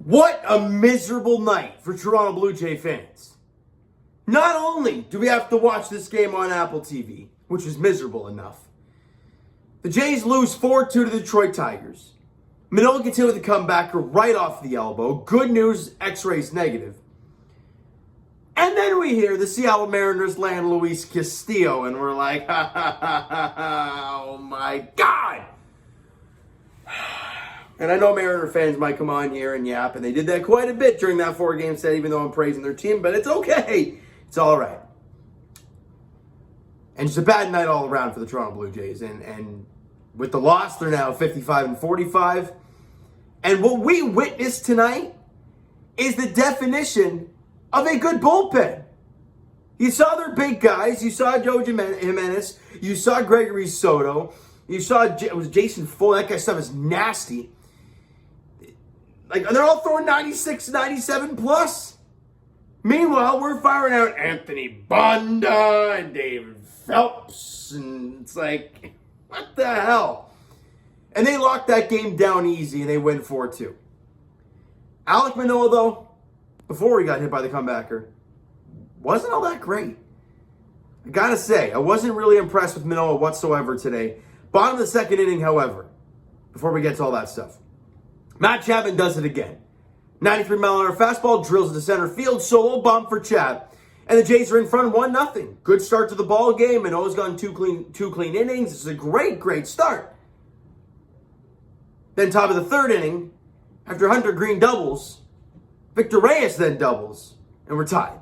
What a miserable night for Toronto Blue Jay fans. Not only do we have to watch this game on Apple TV, which is miserable enough, the Jays lose 4-2 to the Detroit Tigers. Manoah gets hit with a comebacker right off the elbow. Good news, X-rays negative. And then we hear the Seattle Mariners land Luis Castillo, and we're like, ha ha ha ha ha, oh my God! And I know Mariner fans might come on here and yap, and they did that quite a bit during that 4-game set, even though I'm praising their team, but it's okay. It's all right. And it's a bad night all around for the Toronto Blue Jays. And with the loss, they're now 55-45. And what we witnessed tonight is the definition of a good bullpen. You saw their big guys. You saw Joe Jimenez. You saw Gregory Soto. You saw it was Jason Fuller. That guy's stuff is nasty. Like, they're all throwing 96, 97 plus. Meanwhile, we're firing out Anthony Banda and David Phelps. And it's like, what the hell? And they locked that game down easy and they win 4-2. Alek Manoah, though, before he got hit by the comebacker, wasn't all that great. I gotta say, I wasn't really impressed with Manoah whatsoever today. Bottom of the second inning, however, before we get to all that stuff, Matt Chapman does it again. 93-mile-an-hour fastball drills into center field, solo bomb for Chap, and the Jays are in front 1-0. Good start to the ball game. Manoah's gone two clean innings. It's a great start. Then top of the third inning, after Hunter Green doubles, Victor Reyes then doubles, and we're tied.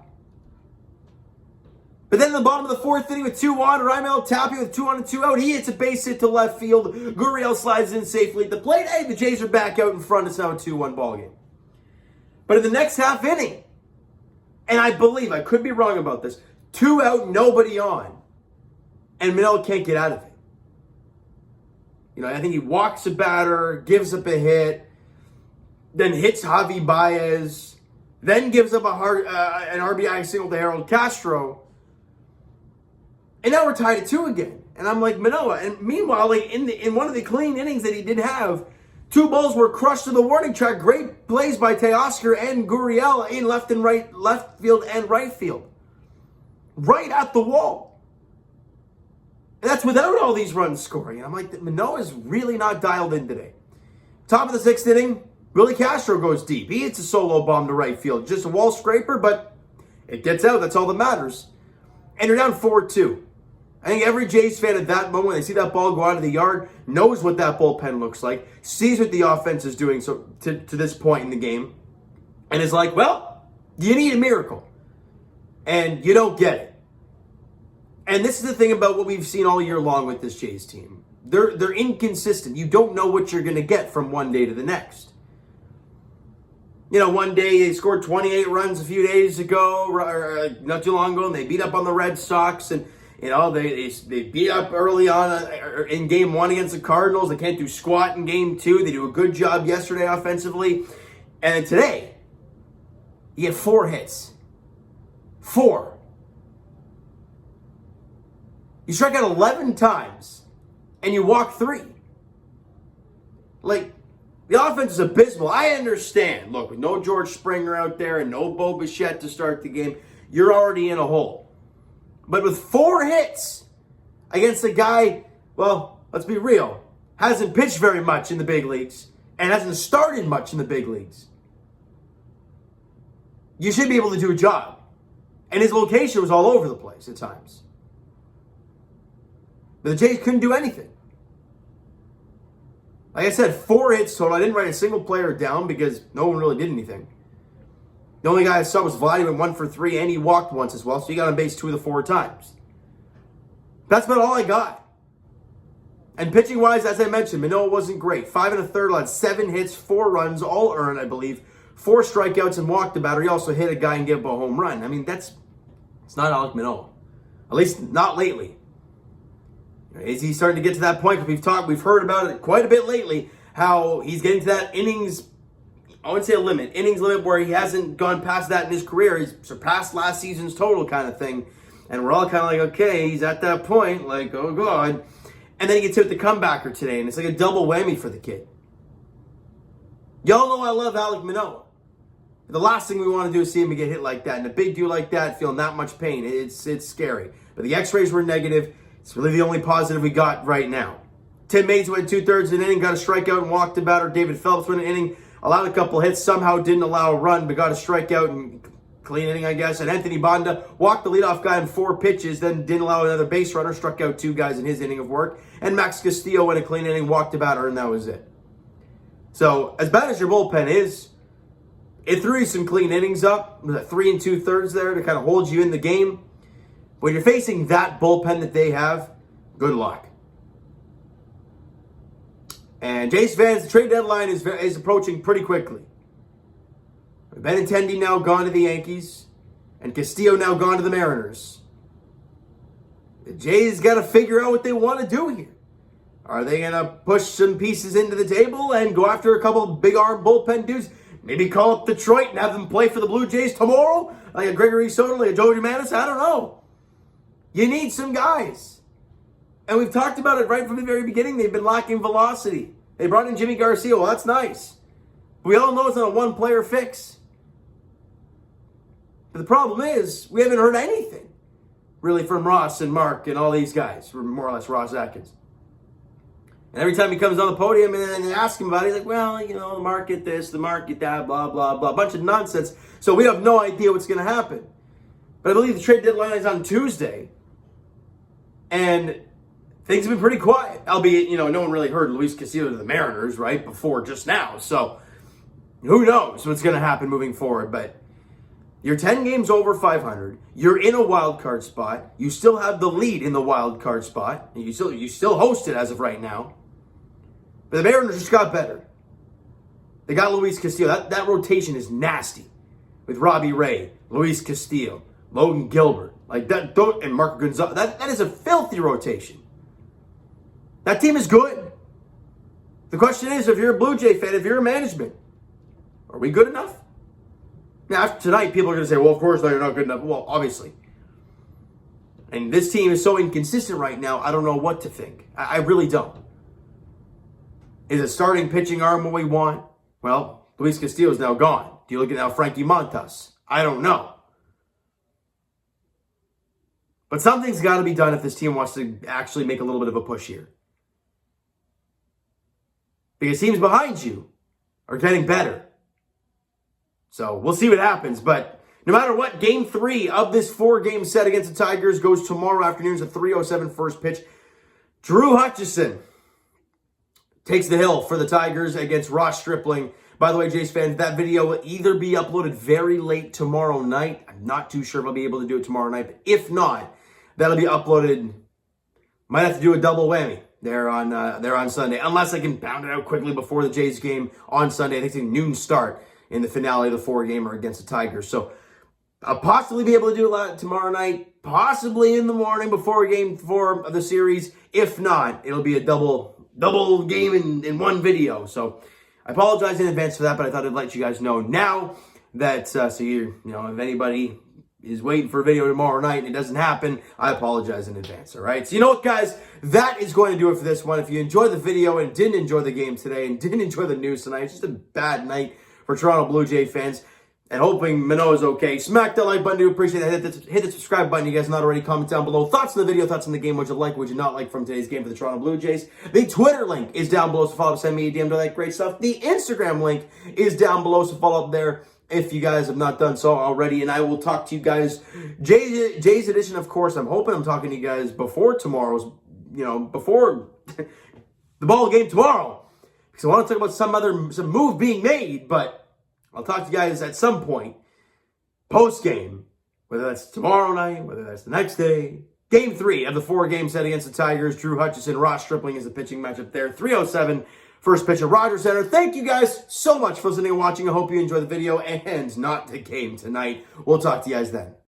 But then in the bottom of the fourth inning with 2 on, Raimel Tapia with 2 on and 2 out. He hits a base hit to left field. Gurriel slides in safely at the plate. Hey, the Jays are back out in front. It's now a 2-1 ball game. But in the next half inning, and I believe, I could be wrong about this, 2 out, nobody on. And Manoah can't get out of it. You know, I think he walks a batter, gives up a hit, then hits Javi Baez, then gives up an RBI single to Harold Castro. And now we're tied at 2 again. And I'm like, Manoah. And meanwhile, like in one of the clean innings that he did have, 2 balls were crushed to the warning track. Great plays by Teoscar and Gurriel in left field and right field. Right at the wall. And that's without all these runs scoring. And I'm like, Manoah's really not dialed in today. Top of the 6th inning, Willie Castro goes deep. He hits a solo bomb to right field. Just a wall scraper, but it gets out. That's all that matters. And you're down 4-2. I think every Jays fan at that moment, when they see that ball go out of the yard, knows what that bullpen looks like, sees what the offense is doing so to this point in the game, and is like, well, you need a miracle. And you don't get it. And this is the thing about what we've seen all year long with this Jays team. They're inconsistent. You don't know what you're going to get from one day to the next. You know, one day they scored 28 runs a few days ago, or not too long ago, and they beat up on the Red Sox, and you know, they beat up early on in Game 1 against the Cardinals. They can't do squat in Game 2. They do a good job yesterday offensively. And then today, you get 4 hits. 4. You strike out 11 times, and you walk 3. Like, the offense is abysmal. I understand. Look, with no George Springer out there and no Bo Bichette to start the game, you're already in a hole. But with 4 hits against a guy, well, let's be real, hasn't pitched very much in the big leagues and hasn't started much in the big leagues, you should be able to do a job. And his location was all over the place at times. But the Jays couldn't do anything. Like I said, 4 hits total. I didn't write a single player down because no one really did anything. The only guy I saw was Vladdy, went 1 for 3, and he walked once as well, so he got on base 2 of the 4 times. That's about all I got. And pitching-wise, as I mentioned, Manoah wasn't great. 5 1/3 on 7 hits, 4 runs, all earned, I believe. 4 strikeouts and walked the batter. He also hit a guy and gave up a home run. I mean, it's not Alek Manoah. At least not lately. Is he starting to get to that point? Because we've heard about it quite a bit lately, how he's getting to that innings limit where he hasn't gone past that in his career. He's surpassed last season's total kind of thing. And we're all kind of like, okay, he's at that point, like, oh God. And then he gets hit with the comebacker today, and it's like a double whammy for the kid. Y'all know I love Alek Manoah. The last thing we want to do is see him get hit like that. And a big dude like that, feeling that much pain, it's scary. But the x-rays were negative. It's really the only positive we got right now. Tim Mays went 2/3 of an inning, got a strikeout and walked about. Or David Phelps went an inning, allowed a couple hits, somehow didn't allow a run, but got a strikeout and clean inning, I guess. And Anthony Banda walked the leadoff guy in 4 pitches, then didn't allow another base runner, struck out 2 guys in his inning of work. And Max Castillo went a clean inning, walked about her, and that was it. So, as bad as your bullpen is, it threw you some clean innings up. Was it 3 2/3 there to kind of hold you in the game? When you're facing that bullpen that they have, good luck. And Jays fans, the trade deadline is approaching pretty quickly. Benintendi now gone to the Yankees, and Castillo now gone to the Mariners. The Jays got to figure out what they want to do here. Are they going to push some pieces into the table and go after a couple of big arm bullpen dudes? Maybe call up Detroit and have them play for the Blue Jays tomorrow? Like a Gregory Soto, like a Joe Gimenez? I don't know. You need some guys. And we've talked about it right from the very beginning. They've been lacking velocity. They brought in Jimmy Garcia. Well, that's nice. But we all know it's not a one-player fix. But the problem is, we haven't heard anything, really, from Ross and Mark and all these guys, or more or less Ross Atkins. And every time he comes on the podium and they ask him about it, he's like, well, you know, the market this, the market that, blah, blah, blah. A bunch of nonsense. So we have no idea what's going to happen. But I believe the trade deadline is on Tuesday. And things have been pretty quiet. Albeit, you know, no one really heard Luis Castillo to the Mariners, right, before just now. So who knows what's going to happen moving forward. But you're 10 games over 500. You're in a wild card spot. You still have the lead in the wild card spot. And you still host it as of right now. But the Mariners just got better. They got Luis Castillo. That rotation is nasty. With Robbie Ray, Luis Castillo, Logan Gilbert, like that, and Marco Gonzalez. That is a filthy rotation. That team is good. The question is, if you're a Blue Jay fan, if you're a management, are we good enough? Now, after tonight, people are going to say, well, of course, no, you're not good enough. Well, obviously. And this team is so inconsistent right now, I don't know what to think. I really don't. Is a starting pitching arm what we want? Well, Luis Castillo is now gone. Do you look at now Frankie Montas? I don't know. But something's got to be done if this team wants to actually make a little bit of a push here. Because teams behind you are getting better. So we'll see what happens. But no matter what, Game 3 of this 4-game set against the Tigers goes tomorrow afternoon. It's a 3:07 first pitch. Drew Hutchison takes the hill for the Tigers against Ross Stripling. By the way, Jays fans, that video will either be uploaded very late tomorrow night. I'm not too sure if I'll be able to do it tomorrow night. But if not, that'll be uploaded. Might have to do a double whammy there on Sunday. Unless I can pound it out quickly before the Jays game on Sunday. I think it's a noon start in the finale of the 4-gamer against the Tigers. So I'll possibly be able to do it tomorrow night. Possibly in the morning before Game 4 of the series. If not, it'll be a double game in one video. So I apologize in advance for that, but I thought I'd let you guys know now that, so you know, if anybody is waiting for a video tomorrow night and it doesn't happen, I apologize in advance, all right? So you know what, guys? That is going to do it for this one. If you enjoyed the video and didn't enjoy the game today and didn't enjoy the news tonight, it's just a bad night for Toronto Blue Jay fans. And hoping Manoah is okay. Smack that like button. Do appreciate that. Hit the subscribe button. You guys not already. Comment down below. Thoughts on the video. Thoughts on the game. What you like. What you not like from today's game for the Toronto Blue Jays. The Twitter link is down below. So follow up. Send me a DM to that great stuff. The Instagram link is down below. So follow up there if you guys have not done so already. And I will talk to you guys. Jays edition, of course. I'm hoping I'm talking to you guys before tomorrow's, before the ball game tomorrow. Because I want to talk about some move being made. But I'll talk to you guys at some point, post-game, whether that's tomorrow night, whether that's the next day. Game 3 of the 4-game set against the Tigers. Drew Hutchison, Ross Stripling is the pitching matchup there. 3:07, first pitch at Rogers Center. Thank you guys so much for listening and watching. I hope you enjoyed the video and not the game tonight. We'll talk to you guys then.